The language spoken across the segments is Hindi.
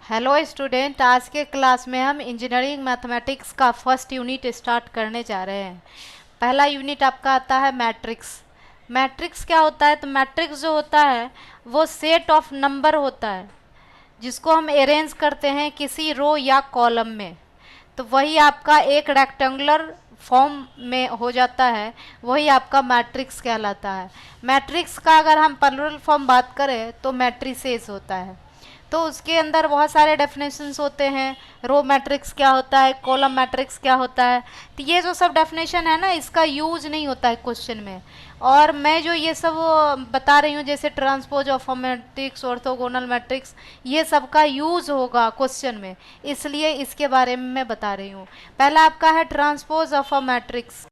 हेलो स्टूडेंट, आज के क्लास में हम इंजीनियरिंग मैथमेटिक्स का फर्स्ट यूनिट स्टार्ट करने जा रहे हैं। पहला यूनिट आपका आता है मैट्रिक्स। मैट्रिक्स क्या होता है? तो मैट्रिक्स जो होता है वो सेट ऑफ नंबर होता है जिसको हम अरेंज करते हैं किसी रो या कॉलम में। तो वही आपका एक रेक्टेंगुलर फॉर्म में हो जाता है, वही आपका मैट्रिक्स कहलाता है। मैट्रिक्स का अगर हम प्लुरल फॉर्म बात करें तो मैट्रिसेस होता है। तो उसके अंदर बहुत सारे डेफिनेशंस होते हैं। रो मैट्रिक्स क्या होता है, कॉलम मैट्रिक्स क्या होता है, तो ये जो सब डेफिनेशन है ना, इसका यूज नहीं होता है क्वेश्चन में। और मैं जो ये सब बता रही हूँ, जैसे transpose of matrix, orthogonal matrix, ये सब का यूज होगा क्वेश्चन में, इसलिए इसके बारे में मैं बता रही हूँ। पहला आपका है transpose of a matrix.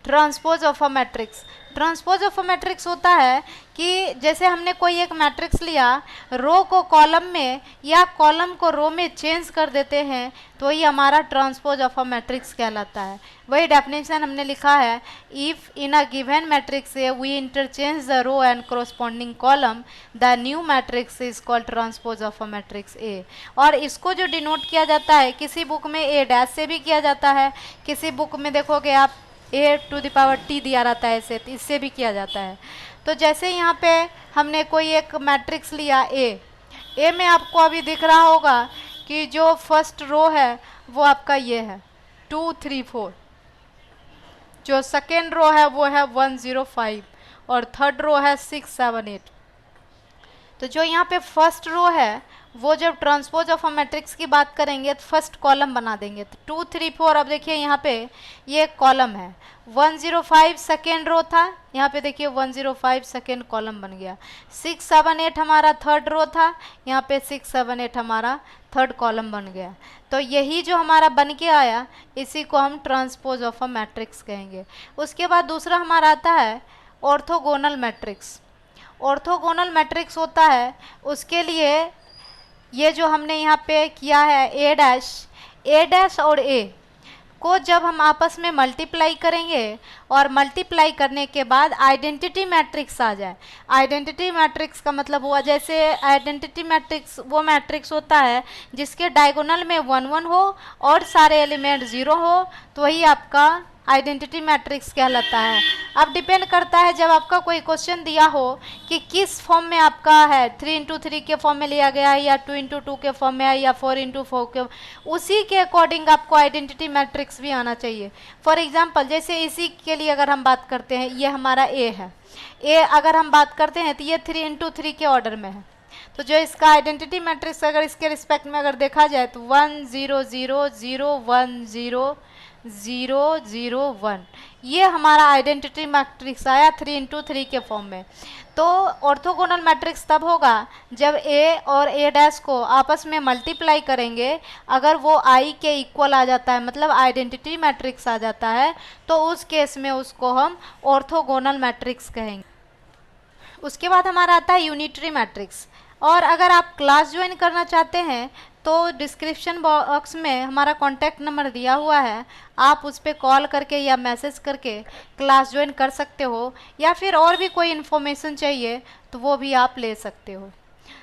Transpose of a matrix, transpose of a matrix होता है कि जैसे हमने कोई एक मैट्रिक्स लिया, रो को कॉलम में या कॉलम को रो में चेंज कर देते हैं, तो ये हमारा ट्रांसपोज ऑफ अ मैट्रिक्स कहलाता है। वही डेफिनेशन हमने लिखा है, if in a given matrix A we interchange the row and corresponding column, the new matrix is called transpose of a matrix A. और इसको जो डिनोट किया जाता है, किसी बुक में ए डैश से भी किया जाता है, किसी बुक में देखोगे आप ए टू द पावर टी दिया रहता है, ऐसे, तो इससे भी किया जाता है। तो जैसे यहाँ पे हमने कोई एक मैट्रिक्स लिया ए में आपको अभी दिख रहा होगा कि जो फर्स्ट रो है वो आपका ये है 2 3 4, जो सेकेंड रो है वो है 1 0 5 और थर्ड रो है 6 7 8। तो जो यहाँ पे फर्स्ट रो है वो जब ट्रांसपोज ऑफ अ मैट्रिक्स की बात करेंगे तो फर्स्ट कॉलम बना देंगे। तो 2 3 4, अब देखिए यहाँ पे ये एक कॉलम है। 1 0 5 सेकेंड रो था, यहाँ पे देखिए 1 0 5 सेकेंड कॉलम बन गया। 6 7 8 हमारा थर्ड रो था, यहाँ पे 6 7 8 हमारा थर्ड कॉलम बन गया। तो यही जो हमारा बन के आया, इसी को हम ट्रांसपोज ऑफ अ मैट्रिक्स कहेंगे। उसके बाद दूसरा हमारा आता है ऑर्थोगोनल मैट्रिक्स। ऑर्थोगोनल मैट्रिक्स होता है, उसके लिए ये जो हमने यहाँ पे किया है ए डैश और ए को जब हम आपस में मल्टीप्लाई करेंगे और मल्टीप्लाई करने के बाद आइडेंटिटी मैट्रिक्स आ जाए। आइडेंटिटी मैट्रिक्स का मतलब हुआ, जैसे आइडेंटिटी मैट्रिक्स वो मैट्रिक्स होता है जिसके डायगोनल में 1 1 हो और सारे एलिमेंट 0 हो, तो वही आपका आइडेंटिटी मैट्रिक्स कहलाता है। अब डिपेंड करता है, जब आपका कोई क्वेश्चन दिया हो कि किस फॉर्म में आपका है, 3 इंटू 3 के फॉर्म में लिया गया है या 2 इंटू 2 के फॉर्म में है या 4 इंटू 4 के, उसी के अकॉर्डिंग आपको आइडेंटिटी मैट्रिक्स भी आना चाहिए। फॉर एग्जांपल, जैसे इसी के लिए अगर हम बात करते हैं, ये हमारा ए है, ए अगर हम बात करते हैं तो ये 3 इंटू 3 के ऑर्डर में है। तो जो इसका आइडेंटिटी मैट्रिक्स अगर इसके रिस्पेक्ट में अगर देखा जाए तो 1 0 0 0 1 0 0 0 1, ये हमारा आइडेंटिटी मैट्रिक्स आया 3 इंटू 3 के फॉर्म में। तो ऑर्थोगोनल मैट्रिक्स तब होगा जब ए और ए डैश को आपस में मल्टीप्लाई करेंगे, अगर वो आई के इक्वल आ जाता है, मतलब आइडेंटिटी मैट्रिक्स आ जाता है, तो उस केस में उसको हम ऑर्थोगोनल मैट्रिक्स कहेंगे। उसके बाद हमारा आता है यूनिटरी मैट्रिक्स। और अगर आप क्लास ज्वाइन करना चाहते हैं तो डिस्क्रिप्शन बॉक्स में हमारा कॉन्टैक्ट नंबर दिया हुआ है, आप उस पर कॉल करके या मैसेज करके क्लास ज्वाइन कर सकते हो, या फिर और भी कोई इन्फॉर्मेशन चाहिए तो वो भी आप ले सकते हो।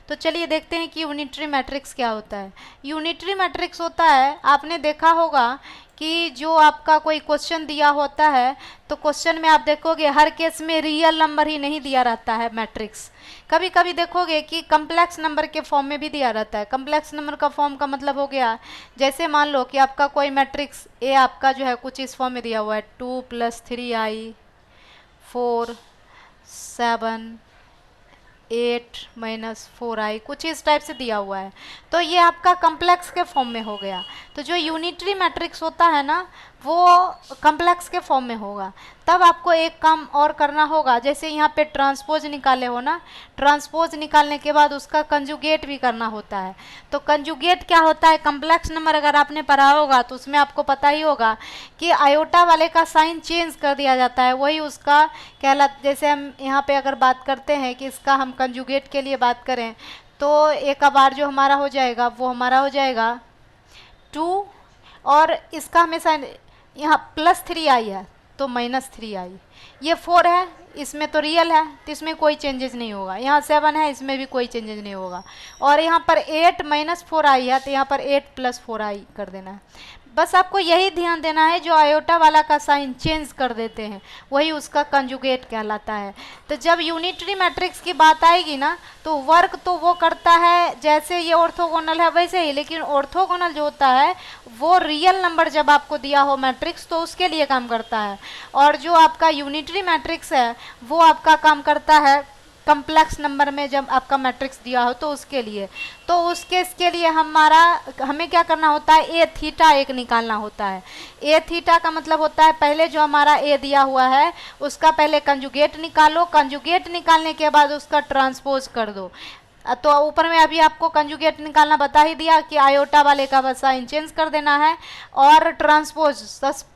तो चलिए देखते हैं कि यूनिटरी मैट्रिक्स क्या होता है। यूनिटरी मैट्रिक्स होता है, आपने देखा होगा कि जो आपका कोई क्वेश्चन दिया होता है तो क्वेश्चन में आप देखोगे हर केस में रियल नंबर ही नहीं दिया रहता है मैट्रिक्स। कभी कभी देखोगे कि कम्प्लेक्स नंबर के फॉर्म में भी दिया रहता है। कम्प्लेक्स नंबर का फॉर्म का मतलब हो गया, जैसे मान लो कि आपका कोई मैट्रिक्स ए आपका जो है कुछ इस फॉर्म में दिया हुआ है, 2 + 3i 4 7 8 - 4i, कुछ इस टाइप से दिया हुआ है, तो ये आपका कम्प्लेक्स के फॉर्म में हो गया। तो जो यूनिटरी मैट्रिक्स होता है ना, वो कम्प्लेक्स के फॉर्म में होगा। तब आपको एक काम और करना होगा, जैसे यहाँ पे ट्रांसपोज निकाले हो ना, ट्रांसपोज निकालने के बाद उसका कंजुगेट भी करना होता है। तो कंजुगेट क्या होता है, कम्प्लेक्स नंबर अगर आपने पढ़ा होगा तो उसमें आपको पता ही होगा कि आयोटा वाले का साइन चेंज कर दिया जाता है, वही उसका कहला। जैसे हम यहाँ पे अगर बात करते हैं कि इसका हम कंजुगेट के लिए बात करें, तो एक बार जो हमारा हो जाएगा वो हमारा हो जाएगा 2, और इसका हमेशा यहाँ +3i है तो -3i, ये 4 है, इसमें तो रियल है तो इसमें कोई चेंजेस नहीं होगा। यहाँ 7 है, इसमें भी कोई चेंजेस नहीं होगा। और यहाँ पर 8 - 4i है तो यहाँ पर 8 + 4i कर देना है। बस आपको यही ध्यान देना है, जो आयोटा वाला का साइन चेंज कर देते हैं वही उसका कंजुगेट कहलाता है। तो जब यूनिटरी मैट्रिक्स की बात आएगी ना, तो वर्क तो वो करता है जैसे ये ऑर्थोगोनल है वैसे ही, लेकिन ऑर्थोगोनल जो होता है वो रियल नंबर जब आपको दिया हो मैट्रिक्स तो उसके लिए काम करता है, और जो आपका यूनिटरी मैट्रिक्स है वो आपका काम करता है कम्प्लेक्स नंबर में जब आपका मैट्रिक्स दिया हो तो उसके लिए। तो उस केस के लिए हमें क्या करना होता है, ए थीटा एक निकालना होता है। ए थीटा का मतलब होता है पहले जो हमारा ए दिया हुआ है उसका पहले कंजुगेट निकालो, कंजुगेट निकालने के बाद उसका ट्रांसपोज कर दो। तो ऊपर में अभी आपको कंजुगेट निकालना बता ही दिया कि आयोटा वाले का बस साइन चेंज कर देना है, और ट्रांसपोज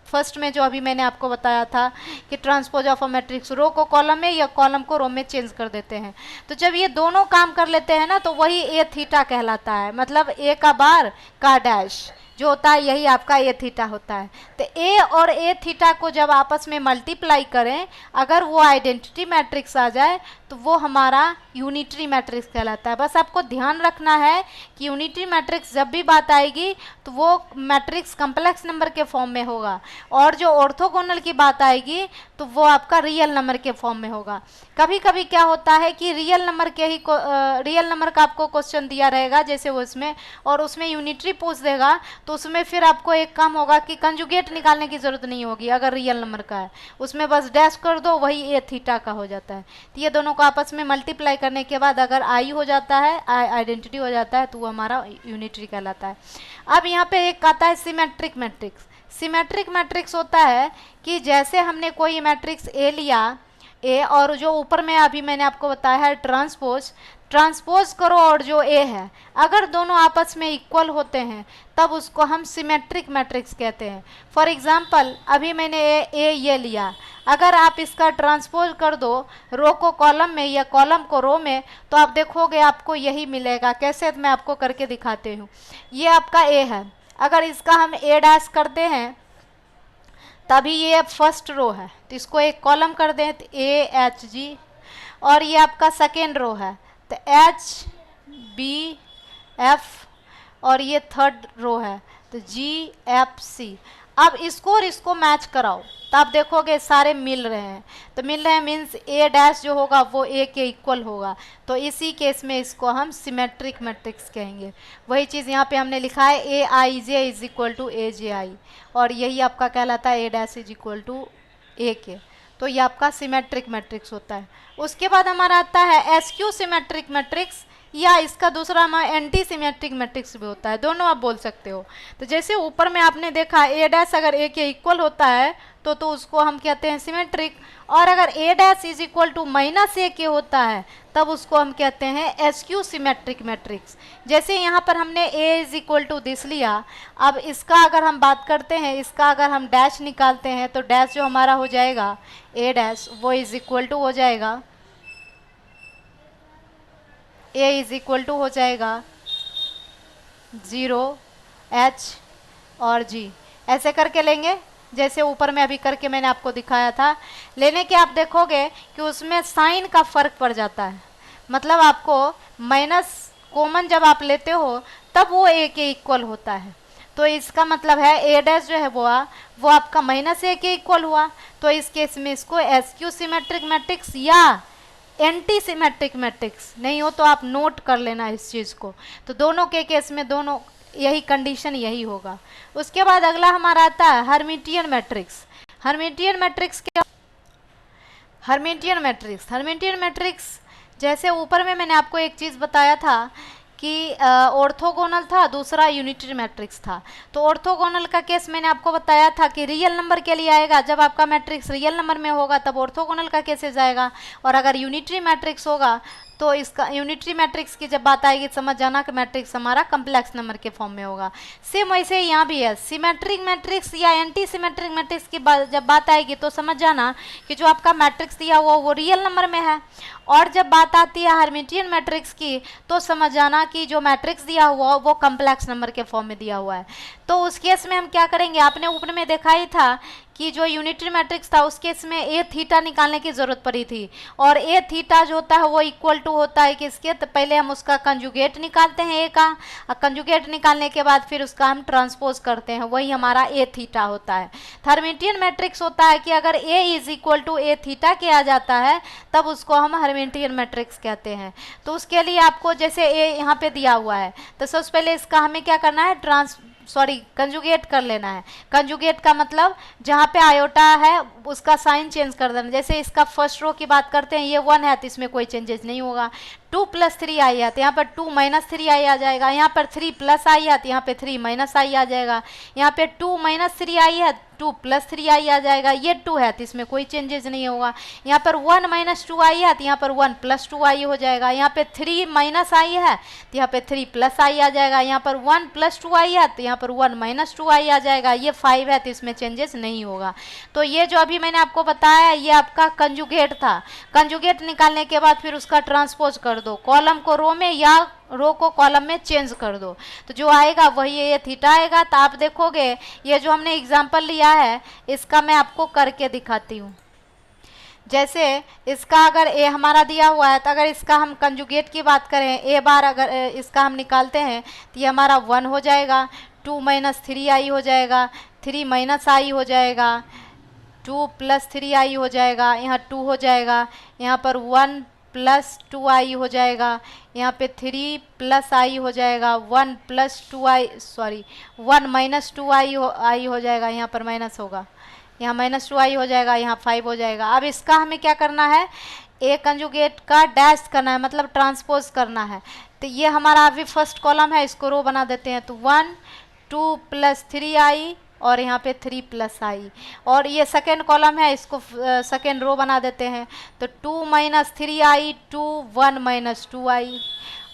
फर्स्ट में जो अभी मैंने आपको बताया था कि ट्रांसपोज ऑफ अ मैट्रिक्स, रो को कॉलम में या कॉलम को रो में चेंज कर देते हैं। तो जब ये दोनों काम कर लेते हैं ना तो वही ए थीटा कहलाता है, मतलब ए का बार का डैश जो होता है यही आपका ए थीटा होता है। तो ए और ए थीटा को जब आपस में मल्टीप्लाई करें, अगर वो आइडेंटिटी मैट्रिक्स आ जाए तो वो हमारा यूनिटरी मैट्रिक्स कहलाता है। बस आपको ध्यान रखना है कि यूनिटरी मैट्रिक्स जब भी बात आएगी तो वो मैट्रिक्स कम्प्लेक्स नंबर के फॉर्म में होगा, और जो ऑर्थोगोनल की बात आएगी तो वो आपका रियल नंबर के फॉर्म में होगा। कभी कभी क्या होता है कि रियल नंबर का आपको क्वेश्चन दिया रहेगा जैसे वो इसमें, और उसमें यूनिटरी पूछ देगा तो उसमें फिर आपको एक काम होगा कि कंजुगेट निकालने की ज़रूरत नहीं होगी। अगर रियल नंबर का है उसमें बस डैश कर दो, वही ए थीटा का हो जाता है। तो ये दोनों को आपस में मल्टीप्लाई करने के बाद अगर आई हो जाता है, आइडेंटिटी हो जाता है, तो वो हमारा यूनिटरी कहलाता है। अब यहाँ पे एक आता है सिमेट्रिक मैट्रिक्स। सिमेट्रिक मैट्रिक्स होता है कि जैसे हमने कोई मैट्रिक्स ए लिया, ए और जो ऊपर में अभी मैंने आपको बताया है ट्रांसपोज करो, और जो ए है अगर दोनों आपस में इक्वल होते हैं तब उसको हम सिमेट्रिक मैट्रिक्स कहते हैं। फॉर एग्जांपल अभी मैंने ए ये लिया, अगर आप इसका ट्रांसपोज कर दो रो को कॉलम में या कॉलम को रो में तो आप देखोगे आपको यही मिलेगा। कैसे, मैं आपको करके दिखाते हूँ। ये आपका ए है, अगर इसका हम ए डैश करते हैं तभी ये फर्स्ट रो है तो इसको एक कॉलम कर दें तो ए एच जी, और ये आपका सेकेंड रो है तो एच बी एफ, और ये थर्ड रो है तो जी एफ सी। अब इसको और इसको मैच कराओ तो आप देखोगे सारे मिल रहे हैं, तो मिल रहे हैं मीन्स ए डैश जो होगा वो ए के इक्वल होगा, तो इसी केस में इसको हम सिमेट्रिक मैट्रिक्स कहेंगे। वही चीज़ यहाँ पे हमने लिखा है ए आई जे इज इक्वल टू ए जे आई, और यही आपका कहलाता है ए डैश इज इक्वल टू ए के। तो ये आपका सिमेट्रिक मैट्रिक्स होता है। उसके बाद हमारा आता है एस क्यू सिमेट्रिक मैट्रिक्स, या इसका दूसरा हमारा एंटी सिमेट्रिक मैट्रिक्स भी होता है, दोनों आप बोल सकते हो। तो जैसे ऊपर में आपने देखा ए डैश अगर ए के इक्वल होता है तो उसको हम कहते हैं सिमेट्रिक, और अगर A dash is equal to minus A के होता है तब उसको हम कहते हैं एस क्यू सिमेट्रिक मैट्रिक्स। जैसे यहाँ पर हमने ए इज इक्वल टू दिस लिया, अब इसका अगर हम बात करते हैं, इसका अगर हम डैश निकालते हैं तो डैश जो हमारा हो जाएगा ए डैश वो इज इक्वल टू हो जाएगा ए इज इक्वल टू हो जाएगा 0 एच और जी, ऐसे करके लेंगे जैसे ऊपर में अभी करके मैंने आपको दिखाया था। लेने के आप देखोगे कि उसमें साइन का फर्क पड़ जाता है, मतलब आपको माइनस कॉमन जब आप लेते हो तब वो ए के इक्वल होता है। तो इसका मतलब है ए डैश जो है वो आपका माइनस ए के इक्वल हुआ। तो इस केस में इसको एस क्यू सिमेट्रिक मैट्रिक्स या एंटी सिमेट्रिक मैट्रिक्स नहीं हो तो आप नोट कर लेना इस चीज़ को। तो दोनों के केस में दोनों यही कंडीशन यही होगा। उसके बाद अगला हमारा आता है हर्मिटियन मैट्रिक्स। हर्मिटियन मैट्रिक्स क्या? हर्मिटियन मैट्रिक्स जैसे ऊपर में मैंने आपको एक चीज़ बताया था कि ऑर्थोगोनल था, दूसरा यूनिटरी मैट्रिक्स था। तो ऑर्थोगोनल का केस मैंने आपको बताया था कि रियल नंबर के लिए आएगा, जब आपका मैट्रिक्स रियल नंबर में होगा तब ऑर्थोगोनल का केस जाएगा, और अगर यूनिटरी मैट्रिक्स होगा तो इसका यूनिटरी मैट्रिक्स की जब बात आएगी समझ जाना कि मैट्रिक्स हमारा कम्प्लेक्स नंबर के फॉर्म में होगा। सेम वैसे ही यहाँ भी है, सिमेट्रिक मैट्रिक्स या एंटी सिमेट्रिक मैट्रिक्स की जब बात आएगी तो समझ जाना कि जो आपका मैट्रिक्स दिया हुआ वो रियल नंबर में है, और जब बात आती है हर्मिटियन मैट्रिक्स की तो समझ जाना कि जो मैट्रिक्स दिया हुआ वो कम्प्लेक्स नंबर के फॉर्म में दिया हुआ है। तो उस केस में हम क्या करेंगे, आपने ऊपर में देखा ही था कि जो यूनिटरी मैट्रिक्स था उसके इसमें ए थीटा निकालने की ज़रूरत पड़ी थी, और ए थीटा जो होता है वो इक्वल टू होता है किसके, तो पहले हम उसका कंजुगेट निकालते हैं ए का, और कंजुगेट निकालने के बाद फिर उसका हम ट्रांसपोज करते हैं, वही हमारा ए थीटा होता है। हर्मिटियन मैट्रिक्स होता है कि अगर A is equal to A theta के आ जाता है तब उसको हम हर्मिटियन मैट्रिक्स कहते हैं। तो उसके लिए आपको जैसे ए यहाँ पे दिया हुआ है तो सबसे पहले इसका हमें क्या करना है, कंजुगेट कर लेना है। कंजुगेट का मतलब जहाँ पे आयोटा है उसका साइन चेंज कर देना। जैसे इसका फर्स्ट रो की बात करते हैं, ये 1 है तो इसमें कोई चेंजेस नहीं होगा। 2 + 3 आई है तो यहाँ पर 2 - 3 आई आ जाएगा। यहाँ पर 3 + आई है तो यहाँ पे 3 - आई आ जाएगा। यहाँ पे 2 - 3 आई है 2 + 3 आई आ जाएगा। ये 2 है तो इसमें कोई चेंजेस नहीं होगा। यहाँ पर 1 - 2 आई है तो यहाँ पर 1 + 2 आई हो जाएगा। यहाँ पे 3 - आई है तो यहाँ पे 3 + आई आ जाएगा। यहाँ पर 1 + 2 आई है तो यहाँ पर 1 - 2 आई आ जाएगा। ये 5 है तो इसमें चेंजेस नहीं होगा। तो ये जो अभी मैंने आपको बताया ये आपका कंजुगेट था। कंजुगेट निकालने के बाद फिर उसका ट्रांसपोज कर दो, कॉलम को रो में या रो को कॉलम में चेंज कर दो, तो जो आएगा वही ये थीटा आएगा। तो आप देखोगे ये जो हमने एग्जाम्पल लिया है इसका मैं आपको करके दिखाती हूँ। जैसे इसका अगर ए हमारा दिया हुआ है तो अगर इसका हम कंजुगेट की बात करें, ए बार अगर इसका हम निकालते हैं तो ये हमारा 1 हो जाएगा, 2 - 3 आई हो जाएगा, 3 - आई हो जाएगा, 2 + 3 आई हो जाएगा, यहाँ 2 हो जाएगा, यहाँ पर 1 + 2 आई हो जाएगा, यहाँ पे 3 + आई हो जाएगा, 1 + 2 आई 1 - 2 आई हो जाएगा, यहाँ पर माइनस होगा, यहाँ -2 आई हो जाएगा, यहाँ 5 हो जाएगा। अब इसका हमें क्या करना है, ए कंजुगेट का डैश करना है, मतलब ट्रांसपोज करना है। तो ये हमारा अभी फर्स्ट कॉलम है, इसको रो बना देते हैं। तो 1 2 + 3 आई और यहाँ पे 3 + आई, और ये सेकेंड कॉलम है, इसको सेकेंड रो बना देते हैं। तो 2 - 3 आई 2 1 - 2 आई,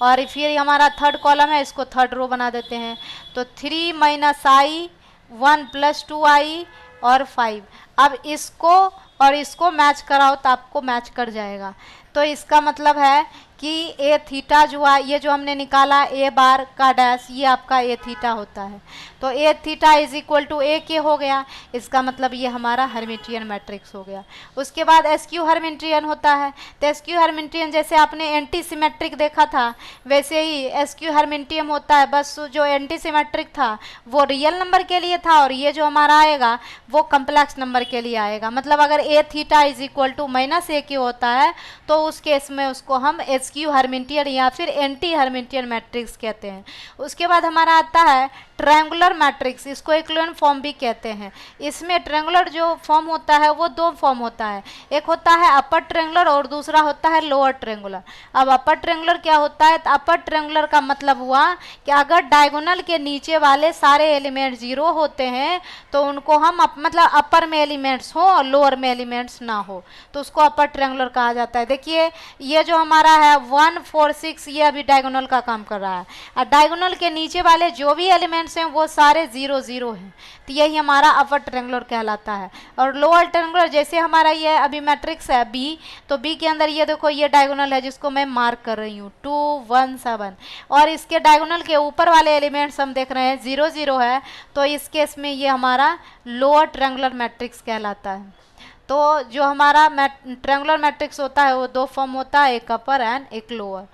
और फिर हमारा थर्ड कॉलम है, इसको थर्ड रो बना देते हैं। तो 3 - आई 1 + 2 आई और 5। अब इसको और इसको मैच कराओ तो आपको मैच कर जाएगा। तो इसका मतलब है कि ए थीटा जो है, ये जो हमने निकाला ए बार का डैश, ये आपका ए थीटा होता है। तो ए थीटा इज इक्वल टू ए के हो गया, इसका मतलब ये हमारा हर्मिटियन मैट्रिक्स हो गया। उसके बाद एसक्यू हर्मिटियन होता है। तो एसक्यू हर्मिटियन जैसे आपने एंटी सिमेट्रिक देखा था वैसे ही एसक्यू हर्मिटियन होता है, बस जो एंटी सिमेट्रिक था वो रियल नंबर के लिए था और ये जो हमारा आएगा वो कम्प्लेक्स नंबर के लिए आएगा। मतलब अगर A theta is equal to -a होता है तो उस केस में उसको हम एसक्यू हर्मिटियन या फिर एंटी हर्मिटियन मैट्रिक्स कहते हैं। उसके बाद हमारा आता है ट्रायंगुलर मैट्रिक्स, इसको इक्विवेलेंट फॉर्म भी कहते हैं। इसमें ट्रायंगुलर जो फॉर्म होता है वो 2 फॉर्म होता है, एक होता है अपर ट्रायंगुलर और दूसरा होता है लोअर ट्रायंगुलर। अब अपर ट्रायंगुलर क्या होता है, तो अपर ट्रायंगुलर का मतलब हुआ कि अगर डायगोनल के नीचे वाले सारे एलिमेंट 0 होते हैं तो उनको हम मतलब अपर में एलिमेंट्स हो और लोअर में एलिमेंट्स ना हो तो उसको अपर ट्रायंगुलर कहा जाता है। देखिए ये जो हमारा है 1 4 6 ये अभी डायगोनल का काम कर रहा है, और डायगोनल के नीचे वाले जो भी एलिमेंट्स हैं वो सारे 0 0 हैं, तो यही हमारा अपर ट्रायंगुलर कहलाता है। और लोअर ट्रायंगुलर जैसे हमारा ये अभी मैट्रिक्स है बी, तो बी के अंदर ये देखो ये डायगोनल है जिसको मैं मार्क कर रही हूँ 2 1 7, और इसके डायगोनल के ऊपर वाले एलिमेंट्स हम देख रहे हैं 0 0 है, तो इस केस में ये हमारा लोअर ट्रायंगुलर मैट्रिक्स कहलाता है। तो जो हमारा ट्रायंगुलर मैट्रिक्स होता है वो 2 फॉर्म होता है, एक अपर एंड एक लोअर।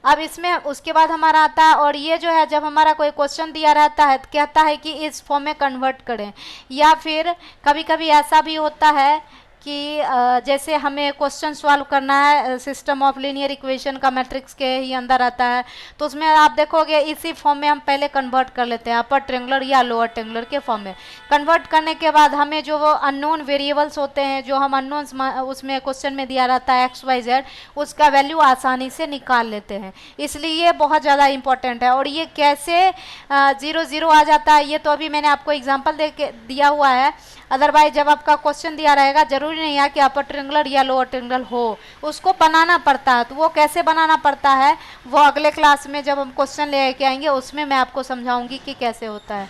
अब इसमें उसके बाद हमारा आता है, और ये जो है जब हमारा कोई क्वेश्चन दिया रहता है तो कहता है कि इस फॉर्म में कन्वर्ट करें, या फिर कभी कभी ऐसा भी होता है कि जैसे हमें क्वेश्चन सॉल्व करना है सिस्टम ऑफ लीनियर इक्वेशन का मैट्रिक्स के ही अंदर आता है, तो उसमें आप देखोगे इसी फॉर्म में हम पहले कन्वर्ट कर लेते हैं, अपर ट्रायंगुलर या लोअर ट्रायंगुलर के फॉर्म में। कन्वर्ट करने के बाद हमें जो वो अननोन वेरिएबल्स होते हैं, जो हम अननोन्स उसमें क्वेश्चन में दिया रहता है XYZ, उसका वैल्यू आसानी से निकाल लेते हैं, इसलिए ये बहुत ज़्यादा इंपॉर्टेंट है। और ये कैसे 0 0 आ जाता है ये तो अभी मैंने आपको एग्जाम्पल दे के दिया हुआ है। अदरवाइज जब आपका क्वेश्चन दिया रहेगा जरूरी नहीं है कि अपर ट्रायंगुलर या लोअर ट्रायंगुलर हो, उसको बनाना पड़ता है। तो वो कैसे बनाना पड़ता है वो अगले क्लास में जब हम क्वेश्चन लेके आएंगे उसमें मैं आपको समझाऊंगी कि कैसे होता है।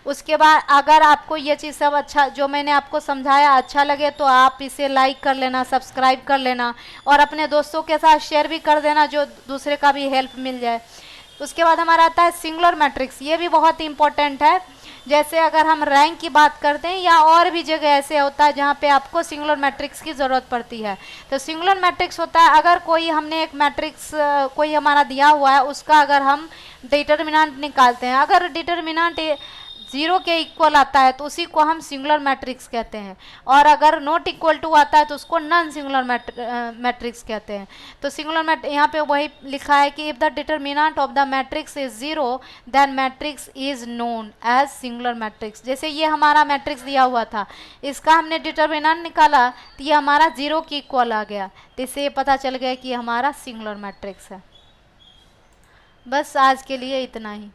उसके बाद अगर आपको ये चीज़ सब अच्छा जो मैंने आपको समझाया अच्छा लगे तो आप इसे लाइक कर लेना, सब्सक्राइब कर लेना और अपने दोस्तों के साथ शेयर भी कर देना जो दूसरे का भी हेल्प मिल जाए। उसके बाद हमारा आता है सिंगुलर मैट्रिक्स, ये भी बहुत इंपॉर्टेंट है। जैसे अगर हम रैंक की बात करते हैं या और भी जगह ऐसे होता है जहाँ पे आपको सिंगुलर मैट्रिक्स की ज़रूरत पड़ती है। तो सिंगुलर मैट्रिक्स होता है अगर कोई हमने एक मैट्रिक्स कोई हमारा दिया हुआ है, उसका अगर हम डिटर्मिनेंट निकालते हैं, अगर डिटर्मिनेंट 0 के इक्वल आता है तो उसी को हम सिंगुलर मैट्रिक्स कहते हैं, और अगर नॉट इक्वल टू आता है तो उसको नॉन सिंगुलर मैट्रिक्स कहते हैं। तो सिंगुलर यहाँ पे वही लिखा है कि if the determinant of the matrix is 0 then matrix is known as singular matrix. जैसे ये हमारा मैट्रिक्स दिया हुआ था, इसका हमने डिटर्मिनेंट निकाला तो ये हमारा 0 की इक्वल आ गया, तो इससे ये पता चल गया कि हमारा सिंगुलर मैट्रिक्स है। बस आज के लिए इतना ही।